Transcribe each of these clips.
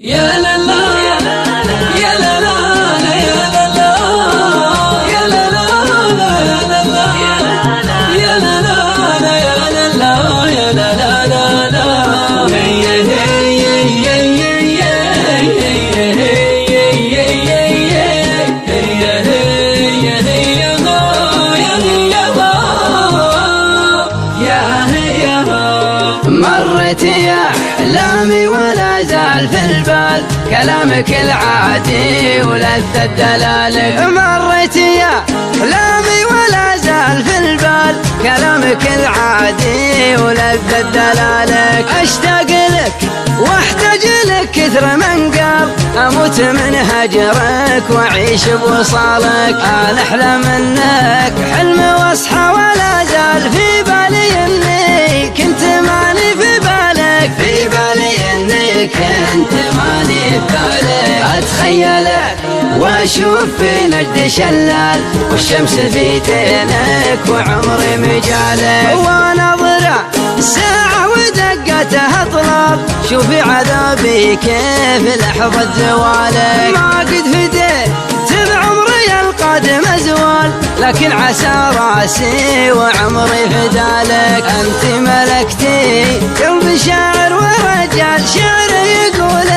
يا لا لا يا لا لا يا لا لا يا لا لا يا لا لا يا لا لا يا لا لا يا لا لا مرت يا أحلامي ولا زال في البال كلامك العادي ولذة دلالك. مرت يا أحلامي ولا زال في البال كلامك العادي ولذة دلالك. أشتاق لك واحتاج لك كثر من قال أموت من هجرك وأعيش بوصالك. أنا أحلم منك حلم واصحى ولا زال في بالي إني كنت ماني في بالك، في بالي إني كنت ماني في بالك. أتخيلك وأشوف في نجد شلال والشمس في تينك وعمري مجالك. وأنظر الساعة ودقتها طلال شوفي عذابي كيف لحظة زوالك. ما قد فديت بعمري القادم أزوال لكن عسى راسي وعمري فدالك. أنت ملكتي قلب شاعر ورجال شعره يقول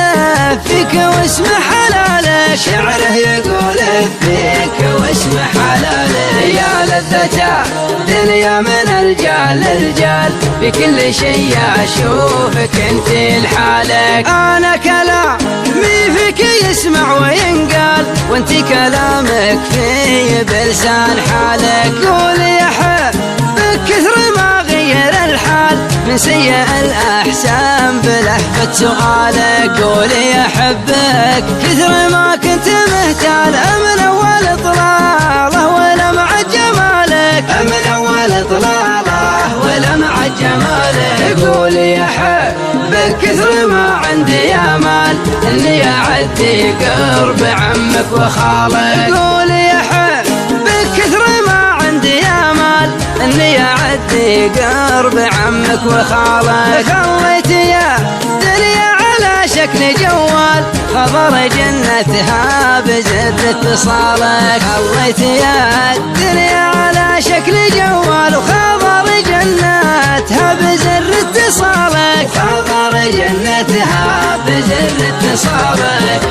فيك واسم حلالك، شعره يقول فيك واسم حلالك. يا لذة دنيا من الرجال للرجال بكل شيء أشوفك انت لحالك. أنا كلامي فيك يسمع وينقال وانت كلامك في بلسان حالك. قولي أحبك كثر ما غير الحال من سيء الأحسان بلهفة سؤالك. قولي أحبك كثر ما كنت مهتال من أول طلالة ولمع جمالك، من أول طلالة ولمع جمالك. قولي أحبك كثر ما عندي آمال إني أعدي قرب عمك وخالك. قولي أحبك كثر ما عندي آمال إني أعدي قرب عمك وخالك. خليت يا دنيا على شكل جوال خبر جنتها بزر اتصالك. خليت يا الدنيا على شكل جوال وخبر جنتها بزر اتصالك، خبر جنتها بزر اتصالك.